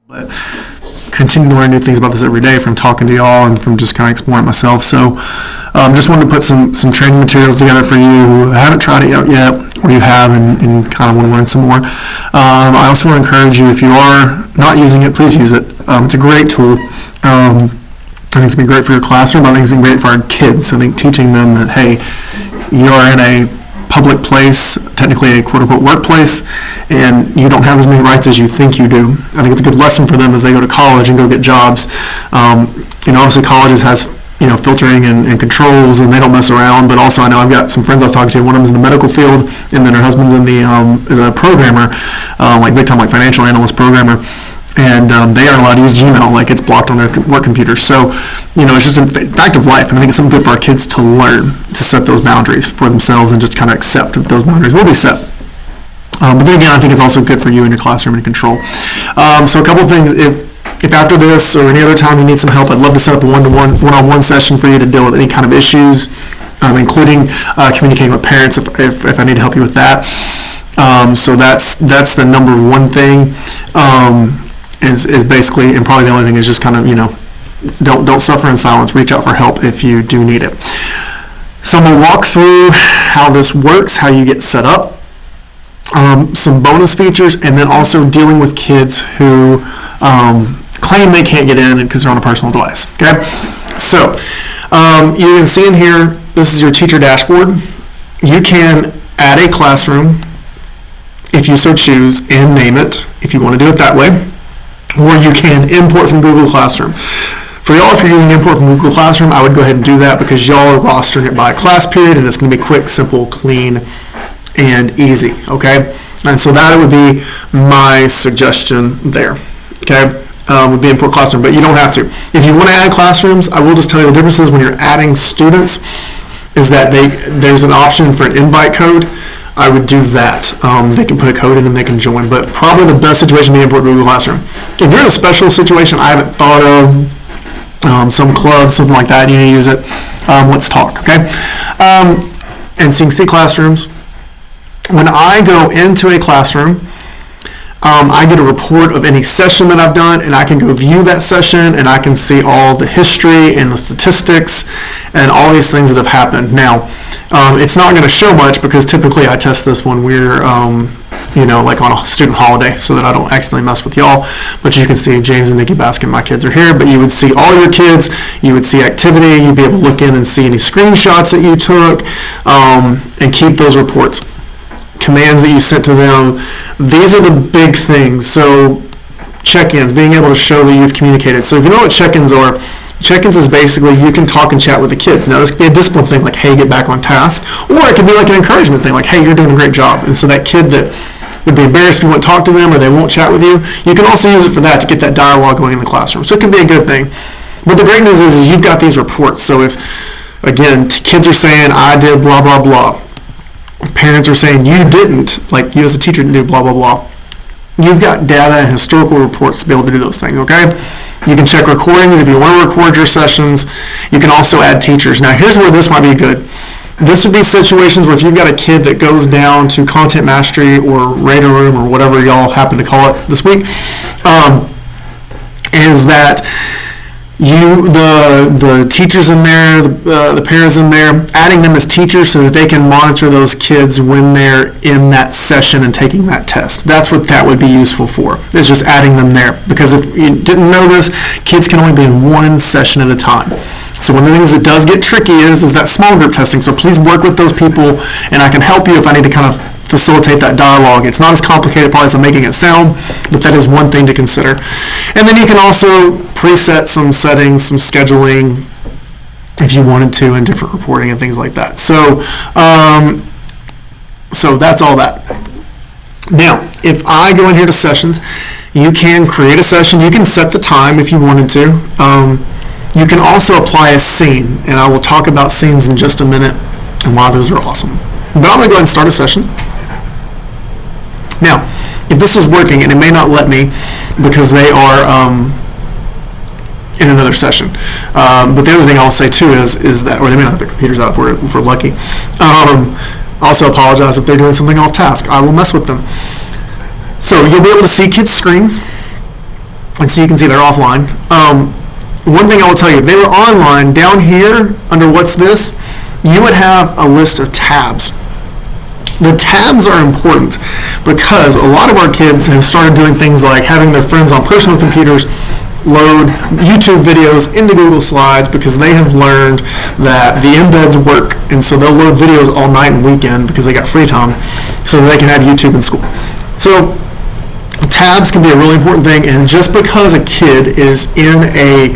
But continue to learn new things about this every day from talking to y'all and from just kind of exploring myself. So just wanted to put some training materials together for you who haven't tried it out yet, or you have and kind of want to learn some more. I also want to encourage you, if you are not using it, please use it. It's a great tool. I think it's going to be great for your classroom. I think it's going to be great for our kids. I think teaching them that, hey, you are in a public place, technically a quote-unquote workplace, and you don't have as many rights as you think you do. I think it's a good lesson for them as they go to college and go get jobs. Obviously colleges has filtering and controls, and they don't mess around. But also, I know I've got some friends I was talking to. One of them's in the medical field, and then her husband's in the is a programmer, like big time, like financial analyst programmer. And they aren't allowed to use Gmail, like it's blocked on their work computers. So, it's just a fact of life, and I think it's something good for our kids to learn, to set those boundaries for themselves and just kind of accept that those boundaries will be set. But then again, I think it's also good for you in your classroom and control. So a couple of things, if after this or any other time you need some help, I'd love to set up a one-on-one session for you to deal with any kind of issues, including communicating with parents if I need to help you with that. So that's the number one thing. Is basically, and probably the only thing is just kind of, don't suffer in silence. Reach out for help if you do need it. So I'm going to walk through how this works, how you get set up, some bonus features, and then also dealing with kids who claim they can't get in because they're on a personal device. Okay? So you can see in here, this is your teacher dashboard. You can add a classroom if you so choose and name it if you want to do it that way. Or you can import from Google Classroom. For y'all, if you're using import from Google Classroom, I would go ahead and do that because y'all are rostering it by class period, and it's going to be quick, simple, clean, and easy. Okay, and so that would be my suggestion there. Okay, would be import classroom, but you don't have to. If you want to add classrooms, I will just tell you the differences when you're adding students is that there's an option for an invite code. I would do that. They can put a code in and they can join, but probably the best situation would be import Google Classroom. If you're in a special situation I haven't thought of, some club, something like that, you need to use it, let's talk, okay? And so you can see classrooms. When I go into a classroom, I get a report of any session that I've done, and I can go view that session, and I can see all the history and the statistics and all these things that have happened. Now, it's not going to show much because typically I test this when we're, like on a student holiday so that I don't accidentally mess with y'all. But you can see James and Nikki Baskin, my kids are here, but you would see all your kids, you would see activity, you'd be able to look in and see any screenshots that you took, and keep those reports. Commands that you sent to them. These are the big things. So check-ins, being able to show that you've communicated. So if you know what check-ins are, check-ins is basically you can talk and chat with the kids. Now this could be a discipline thing like, hey, get back on task. Or it could be like an encouragement thing like, hey, you're doing a great job. And so that kid that would be embarrassed if you won't talk to them or they won't chat with you, you can also use it for that to get that dialogue going in the classroom. So it can be a good thing. But the great news is you've got these reports. So if, again, kids are saying, I did blah, blah, blah. Parents are saying you didn't, like you as a teacher didn't do blah, blah, blah. You've got data and historical reports to be able to do those things, okay? You can check recordings if you want to record your sessions. You can also add teachers. Now, here's where this might be good. This would be situations where if you've got a kid that goes down to Content Mastery or Radar Room or whatever y'all happen to call it this week, is that the teachers in there, the parents in there, adding them as teachers so that they can monitor those kids when they're in that session and taking that test. That's what that would be useful for, is just adding them there. Because if you didn't know this, kids can only be in one session at a time. So one of the things that does get tricky is that small group testing. So please work with those people, and I can help you if I need to kind of facilitate that dialogue. It's not as complicated probably as I'm making it sound, but that is one thing to consider. And then you can also preset some settings, some scheduling, if you wanted to, and different reporting and things like that. So, so that's all that. Now, if I go in here to sessions, you can create a session. You can set the time if you wanted to. You can also apply a scene, and I will talk about scenes in just a minute and why those are awesome. But I'm going to go ahead and start a session. Now, if this is working, and it may not let me because they are in another session. But the other thing I'll say too is that, or they may not have their computers out if we're lucky. Also apologize if they're doing something off task. I will mess with them. So you'll be able to see kids' screens. And so you can see they're offline. One thing I will tell you, if they were online, down here under what's this, you would have a list of tabs. The tabs are important because a lot of our kids have started doing things like having their friends on personal computers load YouTube videos into Google Slides because they have learned that the embeds work, and so they'll load videos all night and weekend because they got free time so they can have YouTube in school. So tabs can be a really important thing, and just because a kid is in a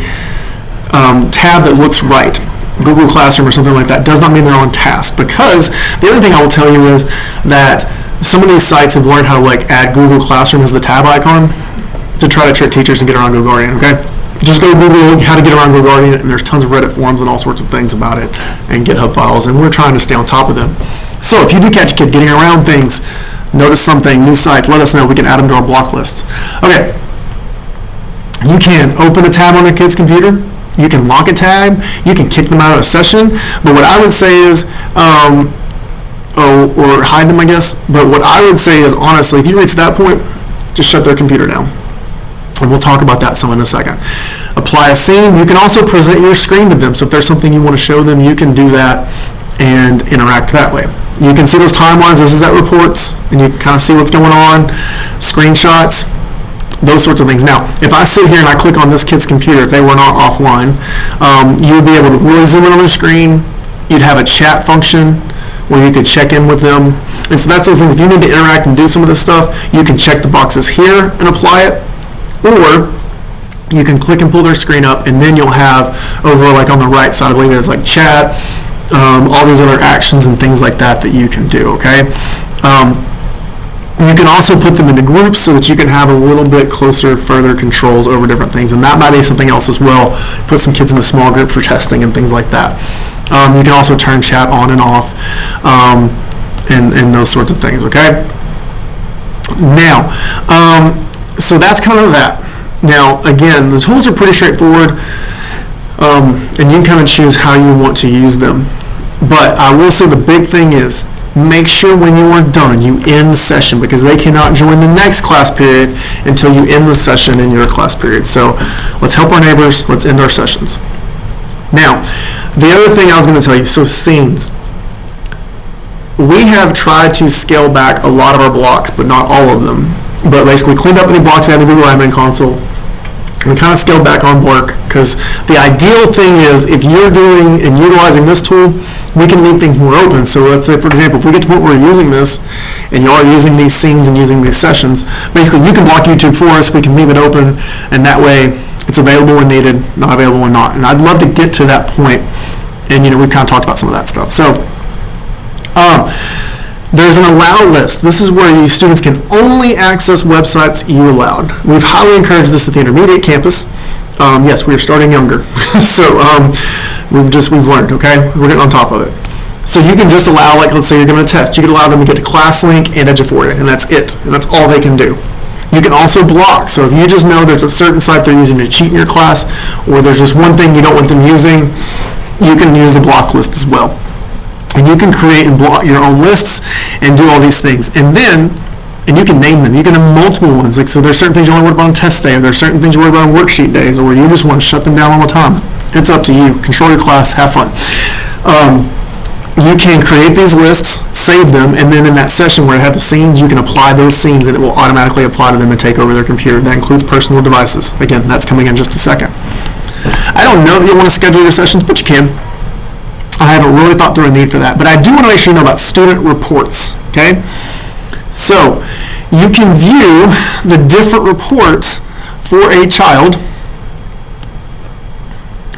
tab that looks right, Google Classroom or something like that, does not mean they're on task. Because the other thing I will tell you is that some of these sites have learned how to add Google Classroom as the tab icon to try to trick teachers and get around GoGuardian, okay? Just go Google how to get around GoGuardian, and there's tons of Reddit forums and all sorts of things about it, and GitHub files, and we're trying to stay on top of them. So if you do catch a kid getting around things, notice something, new site, let us know. We can add them to our block lists. Okay, you can open a tab on a kid's computer. You can lock a tab. You can kick them out of a session. But what I would say is, or hide them, I guess. But what I would say is, honestly, if you reach that point, just shut their computer down. And we'll talk about that some in a second. Apply a scene. You can also present your screen to them. So if there's something you want to show them, you can do that and interact that way. You can see those timelines. This is that reports, and you can kind of see what's going on, screenshots, those sorts of things. Now, if I sit here and I click on this kid's computer, if they were not offline, you would be able to really zoom in on their screen. You'd have a chat function where you could check in with them. And so that's those things. If you need to interact and do some of this stuff, you can check the boxes here and apply it, or you can click and pull their screen up, and then you'll have over on the right side, I believe it's chat, all these other actions and things like that you can do, okay? You can also put them into groups so that you can have a little bit closer, further controls over different things, and that might be something else as well. Put some kids in a small group for testing and things like that. You can also turn chat on and off, and those sorts of things, okay? Now, so that's kind of that. Now, again, the tools are pretty straightforward, and you can kind of choose how you want to use them. But I will say the big thing is, make sure when you are done, you end session, because they cannot join the next class period until you end the session in your class period. So let's help our neighbors. Let's end our sessions. Now, the other thing I was going to tell you, so scenes. We have tried to scale back a lot of our blocks, but not all of them. But basically cleaned up any blocks we had in the Google Admin Console. We kind of scaled back on work, because the ideal thing is if you're doing and utilizing this tool, we can leave things more open. So let's say, for example, if we get to the point where we're using this and you are using these scenes and using these sessions, basically you can block YouTube for us, we can leave it open, and that way it's available when needed, not available when not. And I'd love to get to that point, and we've kind of talked about some of that stuff. So there's an allow list. This is where you students can only access websites you allowed. We've highly encouraged this at the intermediate campus. Yes, we are starting younger. So we've learned, okay? We're getting on top of it. So you can just allow, let's say you're giving a test, you can allow them to get to ClassLink and Eduphoria, and that's it. And that's all they can do. You can also block. So if you just know there's a certain site they're using to cheat in your class, or there's just one thing you don't want them using, you can use the block list as well. And you can create and block your own lists and do all these things. And you can name them. You can have multiple ones. So there's certain things you only worry about on test day, or there's certain things you worry about on worksheet days, or you just want to shut them down all the time. It's up to you. Control your class. Have fun. You can create these lists, save them, and then in that session where I have the scenes, you can apply those scenes, and it will automatically apply to them and take over their computer. That includes personal devices. Again, that's coming in just a second. I don't know that you'll want to schedule your sessions, but you can. I haven't really thought through a need for that, but I do want to make sure you know about student reports, okay? So you can view the different reports for a child,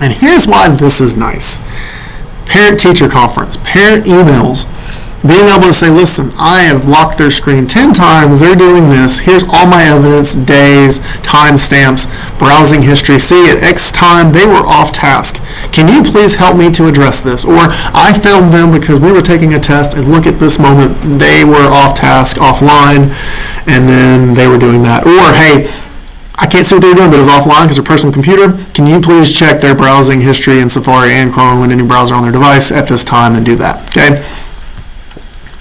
and here's why this is nice. Parent-teacher conference, parent emails, being able to say, listen, I have locked their screen 10 times, they're doing this, here's all my evidence, days, timestamps, browsing history, see at X time they were off task. Can you please help me to address this? Or I filmed them because we were taking a test, and look at this moment, they were off task, offline, and then they were doing that. Or, hey, I can't see what they're doing, but it was offline because their personal computer. Can you please check their browsing history in Safari and Chrome and any browser on their device at this time and do that, okay?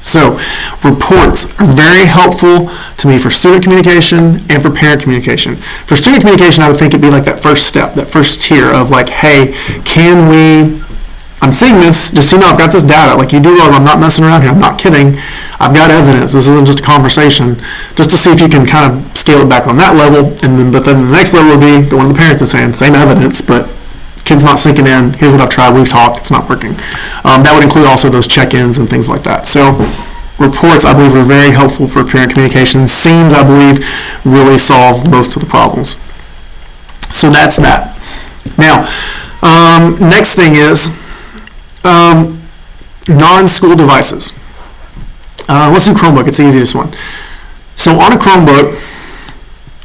So reports are very helpful to me for student communication and for parent communication. For student communication, I would think it'd be like that first step, that first tier of like, hey, I'm seeing this, just so you know, I've got this data. Like, you do realize I'm not messing around here. I'm not kidding. I've got evidence. This isn't just a conversation. Just to see if you can kind of scale it back on that level. But then the next level would be the one of the parents is saying, same evidence, but kid's not sinking in. Here's what I've tried. We've talked. It's not working. That would include also those check-ins and things like that. So reports, I believe, are very helpful for parent communication. Scenes, I believe, really solve most of the problems. So that's that. Now, next thing is non-school devices. Let's do Chromebook. It's the easiest one. So on a Chromebook,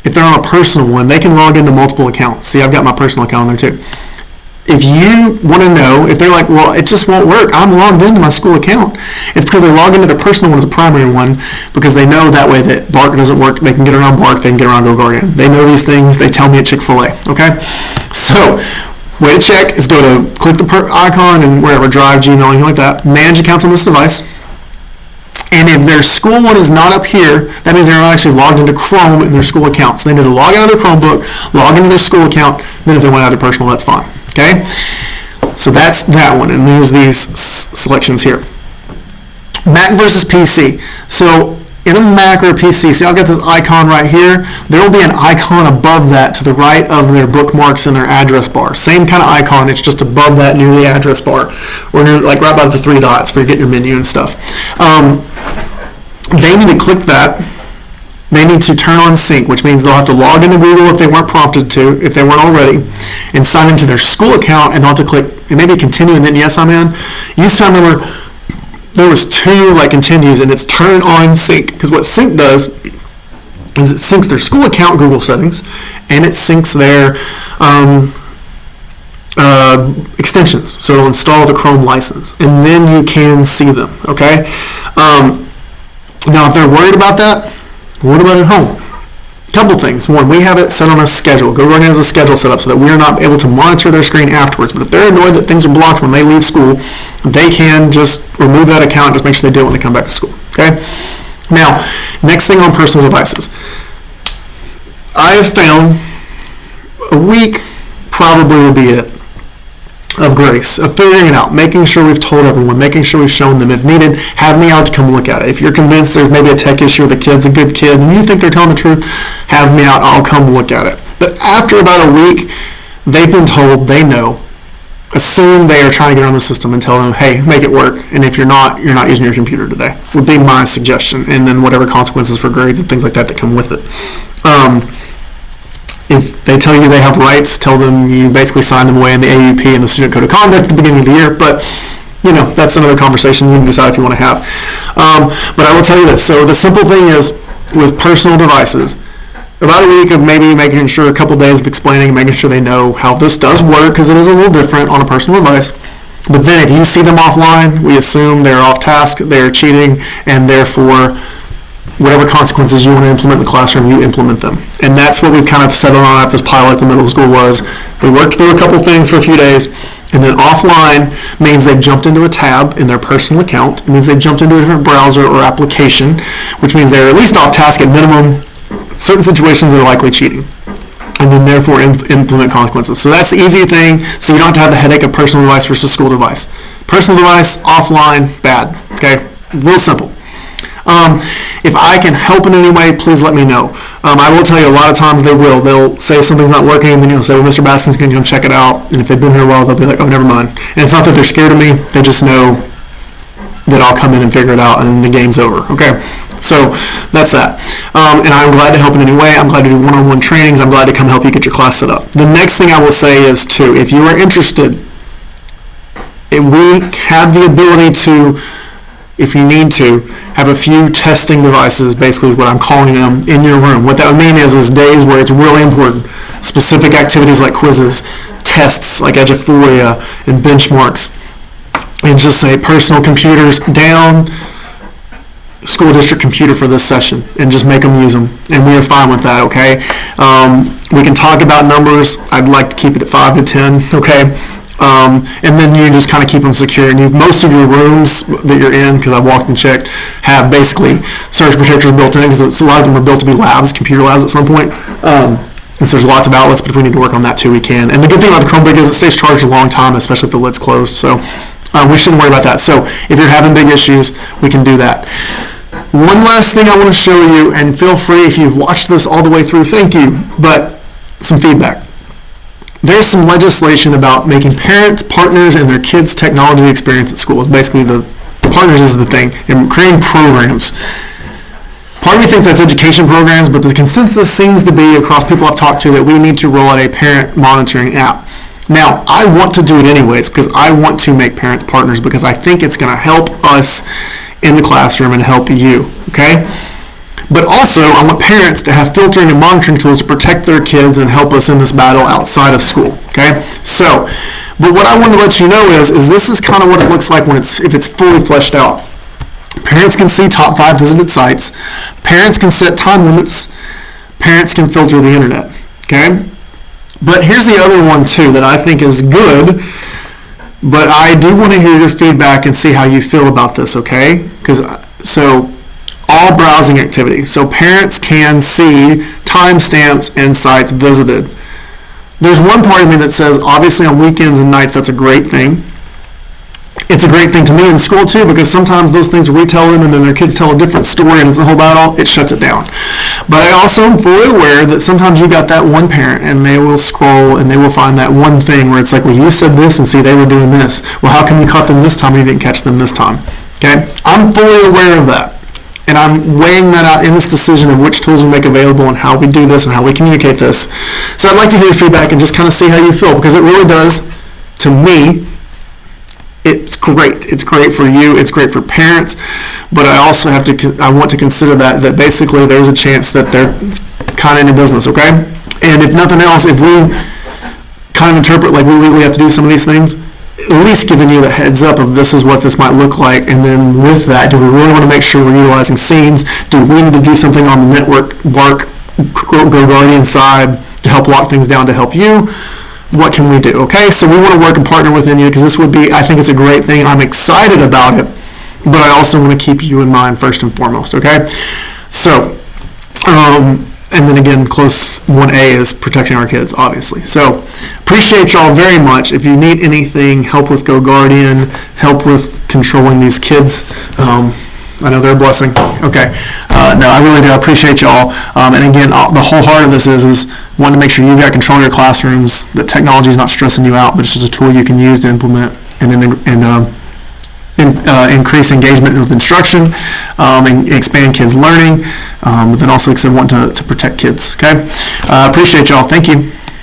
if they're on a personal one, they can log into multiple accounts. See, I've got my personal account on there too. If you want to know, if they're like, well, it just won't work, I'm logged into my school account, it's because they log into their personal one as a primary one, because they know that way that Bark doesn't work. They can get around Bark, they can get around GoGuardian. They know these things, they tell me at Chick-fil-A, okay? So, way to check is go to click the icon and wherever, Drive, Gmail, anything like that, manage accounts on this device. And if their school one is not up here, that means they're not actually logged into Chrome in their school account. So they need to log out of their Chromebook, log into their school account, then if they went out of their personal, that's fine. Okay? So that's that one, and there's these selections here. Mac versus PC. So in a Mac or a PC, see I've got this icon right here. There will be an icon above that to the right of their bookmarks and their address bar. Same kind of icon, it's just above that near the address bar, or near, like right by the three dots where you get your menu and stuff. They need to click that. They need to turn on sync, which means they'll have to log into Google if they weren't prompted to, if they weren't already, and sign into their school account, and they'll have to click, and maybe continue, and then yes, I'm in. Used to remember there was two like continues, and it's turn on sync, because what sync does is it syncs their school account Google settings, and it syncs their extensions. So it'll install the Chrome license, and then you can see them, okay? Now, if they're worried about that, what about at home? A couple things. One, we have it set on a schedule. GoGuardian has a schedule set up so that we are not able to monitor their screen afterwards. But if they're annoyed that things are blocked when they leave school, they can just remove that account and just make sure they do it when they come back to school. Okay? Now, next thing on personal devices. I have found a week probably will be it of grace, of figuring it out, making sure we've told everyone, making sure we've shown them. If needed, have me out to come look at it. If you're convinced there's maybe a tech issue or the kid's a good kid and you think they're telling the truth, have me out, I'll come look at it. But after about a week, they've been told, they know. Assume they are trying to get on the system and tell them, hey, make it work. And if you're not using your computer today, would be my suggestion. And then whatever consequences for grades and things like that come with it. If they tell you they have rights, tell them you basically sign them away in the AUP and the Student Code of Conduct at the beginning of the year. But, you know, that's another conversation you can decide if you want to have. But I will tell you this. So the simple thing is, with personal devices, about a week of maybe making sure, a couple days of explaining and making sure they know how this does work, because it is a little different on a personal device. But then if you see them offline, we assume they're off task, they're cheating, and therefore whatever consequences you want to implement in the classroom, you implement them. And that's what we've kind of settled on at this pilot at the middle school was, we worked through a couple things for a few days, and then offline means they've jumped into a tab in their personal account. It means they've jumped into a different browser or application, which means they're at least off task at minimum. Certain situations they're likely cheating. And then therefore implement consequences. So that's the easy thing, so you don't have to have the headache of personal device versus school device. Personal device, offline, bad. Okay? Real simple. If I can help in any way, please let me know. I will tell you a lot of times they will. They'll say something's not working, and then you'll say, well, Mr. Baskin's going to come check it out. And if they've been here a while, they'll be like, oh, never mind. And it's not that they're scared of me. They just know that I'll come in and figure it out, and the game's over. Okay? So that's that. And I'm glad to help in any way. I'm glad to do one-on-one trainings. I'm glad to come help you get your class set up. The next thing I will say is, too, if you are interested, we have the ability to, if you need to, have a few testing devices, basically is what I'm calling them, in your room. What that would mean is days where it's really important. Specific activities like quizzes, tests like Eduphoria and benchmarks, and just say personal computers down, school district computer for this session, and just make them use them. And we are fine with that, okay? We can talk about numbers. I'd like to keep it at 5 to 10, okay? And then you just kind of keep them secure. And most of your rooms that you're in, because I've walked and checked, have basically surge protectors built in, because a lot of them are built to be labs, computer labs at some point. And so there's lots of outlets, but if we need to work on that too, we can. And the good thing about the Chromebook is it stays charged a long time, especially if the lid's closed. So we shouldn't worry about that. So if you're having big issues, we can do that. One last thing I want to show you, and feel free if you've watched this all the way through, thank you, but some feedback. There's some legislation about making parents partners in their kids' technology experience at school. Basically, the partners is the thing, and creating programs. Part of me thinks that's education programs, but the consensus seems to be across people I've talked to that we need to roll out a parent monitoring app. Now, I want to do it anyways because I want to make parents partners because I think it's going to help us in the classroom and help you, okay? But also, I want parents to have filtering and monitoring tools to protect their kids and help us in this battle outside of school, okay? So, but what I want to let you know is this is kind of what it looks like if it's fully fleshed out. Parents can see top 5 visited sites. Parents can set time limits. Parents can filter the internet, okay? But here's the other one too that I think is good, but I do want to hear your feedback and see how you feel about this, okay? So all browsing activity. So parents can see timestamps and sites visited. There's one part of me that says obviously on weekends and nights that's a great thing. It's a great thing to me in school too because sometimes those things we tell them and then their kids tell a different story and it's a whole battle, it shuts it down. But I also am fully aware that sometimes you got that one parent and they will scroll and they will find that one thing where it's like, well, you said this and see they were doing this. Well, how come you caught them this time and you didn't catch them this time? Okay, I'm fully aware of that. And I'm weighing that out in this decision of which tools we make available and how we do this and how we communicate this. So I'd like to hear your feedback and just kind of see how you feel because it really does, to me, it's great. It's great for you. It's great for parents. But I also I want to consider that basically there's a chance that they're kind of in your business, okay? And if nothing else, if we kind of interpret like we legally have to do some of these things, at least giving you the heads up of this is what this might look like. And then with that, do we really want to make sure we're utilizing scenes? Do we need to do something on the network, GoGuardian side to help lock things down to help you? What can we do? Okay, so we want to work and partner within you because this would be, I think it's a great thing. I'm excited about it, but I also want to keep you in mind first and foremost, okay? So, and then again, close 1A is protecting our kids, obviously. So, appreciate y'all very much. If you need anything, help with GoGuardian, help with controlling these kids, I know they're a blessing. Okay. No, I really do. I appreciate y'all. And again, the whole heart of this is wanting to make sure you've got control of your classrooms, that technology is not stressing you out, but it's just a tool you can use to implement and increase engagement with instruction and expand kids' learning, but then also, like I said, want to protect kids. Okay. Appreciate y'all. Thank you.